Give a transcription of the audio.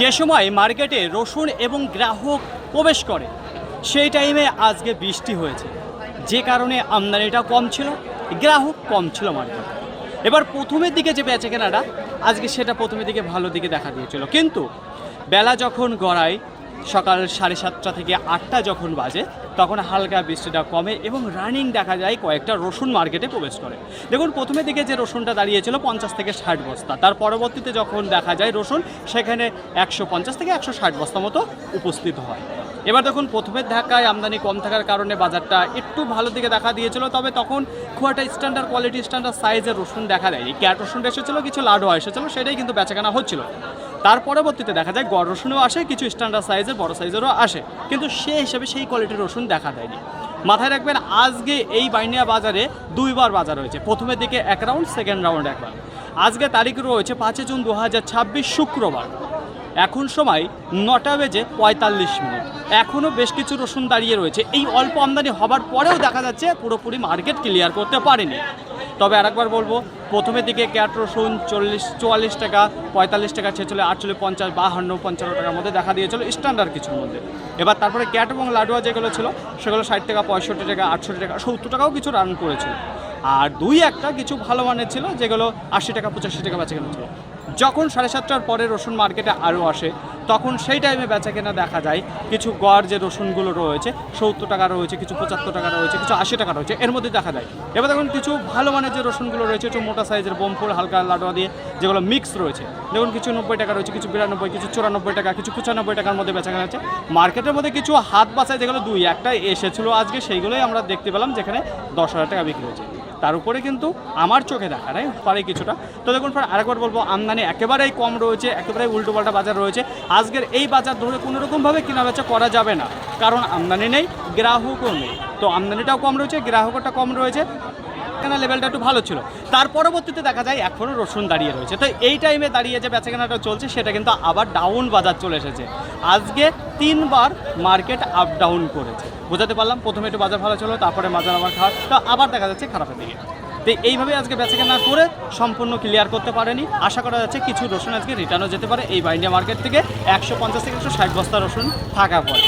যে সময় মার্কেটে রসুন এবং গ্রাহক প্রবেশ করে সেই টাইমে আজকে বৃষ্টি হয়েছে, যে কারণে আমদানিটা কম ছিল, গ্রাহক কম ছিল মার্কেটে। এবার প্রথমের দিকে যে বেচা কেনাটা আজকে সেটা প্রথমের দিকে ভালো দিকে দেখা দিয়েছিল, কিন্তু বেলা যখন গড়ায় সকাল 7:30 থেকে 8টা যখন বাজে তখন হালকা বৃষ্টিটা কমে এবং রানিং দেখা যায় কয়েকটা রসুন মার্কেটে প্রবেশ করে। দেখুন প্রথমের দিকে যে রসুনটা দাঁড়িয়েছিল 50 থেকে 60 বস্তা, তার পরবর্তীতে যখন দেখা যায় রসুন সেখানে 150 থেকে 160 বস্তা মতো উপস্থিত হয়। এবার দেখুন প্রথমের ধাক্কায় আমদানি কম থাকার কারণে বাজারটা একটু ভালো দিকে দেখা দিয়েছিল, তবে তখন খুব একটা স্ট্যান্ডার্ড কোয়ালিটি স্ট্যান্ডার্ড সাইজের রসুন দেখা দেয়নি। ক্যাট রসুন এসেছিলো, কিছু লাডুয়া এসেছিলো, সেটাই কিন্তু বেচাকেনা হচ্ছিল। তার পরবর্তীতে দেখা যায় গড় রসুনও আসে, কিছু স্ট্যান্ডার্ড সাইজের বড় সাইজেরও আসে, কিন্তু সেই হিসেবে সেই কোয়ালিটির রসুন দেখা দেয়নি। মাথায় রাখবেন আজকে এই বাইনিয়া বাজারে দুইবার বাজার হয়েছে, প্রথমের দিকে এক রাউন্ড, সেকেন্ড রাউন্ড একবার। আজকে তারিখ রয়েছে 5 জুন 2026 শুক্রবার। এখন সময় 9টা বেজে 45 মিনিট। এখনও বেশ কিছু রসুন দাঁড়িয়ে রয়েছে। এই অল্প আমদানি হবার পরেও দেখা যাচ্ছে পুরোপুরি মার্কেট ক্লিয়ার করতে পারেনি। তবে আরেকবার বলবো, প্রথমের দিকে ক্যাট রসুন 44 টাকা, 45 টাকা, 46, 48, 50, 52, 55 টাকার মধ্যে দেখা দিয়েছিল স্ট্যান্ডার্ড কিছুর মধ্যে। এবার তারপরে ক্যাট এবং লাডুয়া যেগুলো ছিল সেগুলো 60 টাকা, 65 টাকা, 68 টাকা, 70 টাকাও কিছু রান করেছিল। আর দুই একটা কিছু ভালো মানের ছিল যেগুলো 80 টাকা, 85 টাকা বেচা কেনা ছিল। যখন 7:30টার পরে রসুন মার্কেটে আরও আসে তখন সেই টাইমে বেচা কেনা দেখা যায় কিছু গড় যে রসুনগুলো রয়েছে 70 টাকা রয়েছে, কিছু 75 টাকা রয়েছে, কিছু 80 টাকা রয়েছে, এর মধ্যে দেখা যায়। এবার দেখুন কিছু ভালো মানের যে রসুনগুলো রয়েছে একটু মোটা সাইজের বোমফুল হালকা লাডুয়া দিয়ে যেগুলো মিক্স রয়েছে, দেখুন কিছু 90 টাকা রয়েছে, কিছু 92, কিছু 94 টাকা, কিছু 95 টাকার মধ্যে বেচা কেনা আছে। মার্কেটের মধ্যে কিছু হাত বাঁচায় যেগুলো দুই একটা এসেছিলো আজকে, সেইগুলোই আমরা দেখতে পেলাম যেখানে 10,000 টাকা বিক্রি হয়েছে। তার উপরে কিন্তু আমার চোখে দেখা নেই পারে কিছুটা। তো দেখুন আরেকবার বলবো, আমদানি একেবারেই কম রয়েছে, একেবারেই উল্টোপাল্টা বাজার রয়েছে। আজকের এই বাজার ধরে কোনোরকমভাবে কেনাবেচা করা যাবে না, কারণ আমদানি নেই, গ্রাহকও নেই। তো আমদানিটাও কম রয়েছে, গ্রাহকটা কম রয়েছে, কেনা লেভেলটা একটু ভালো ছিল। তার পরবর্তীতে দেখা যায় এখনও রসুন দাঁড়িয়ে রয়েছে। তো এই টাইমে দাঁড়িয়ে যে বেচাকেনাটা চলছে সেটা কিন্তু আবার ডাউন বাজার চলে এসেছে। আজকে 3বার মার্কেট আপ ডাউন করেছে, বোঝাতে পারলাম। প্রথমে একটু বাজার ভালো ছিল, তারপরে বাজার আবার খারাপ, তো আবার দেখা যাচ্ছে খারাপের দিকে। তো এইভাবে আজকে বেচাকেনা করে সম্পূর্ণ ক্লিয়ার করতে পারেনি। আশা করা যাচ্ছে কিছু রসুন আজকে রিটার্নও যেতে পারে এই বাইন্ডিয়া মার্কেট থেকে 150 থেকে 160 বস্তা রসুন থাকার পরে।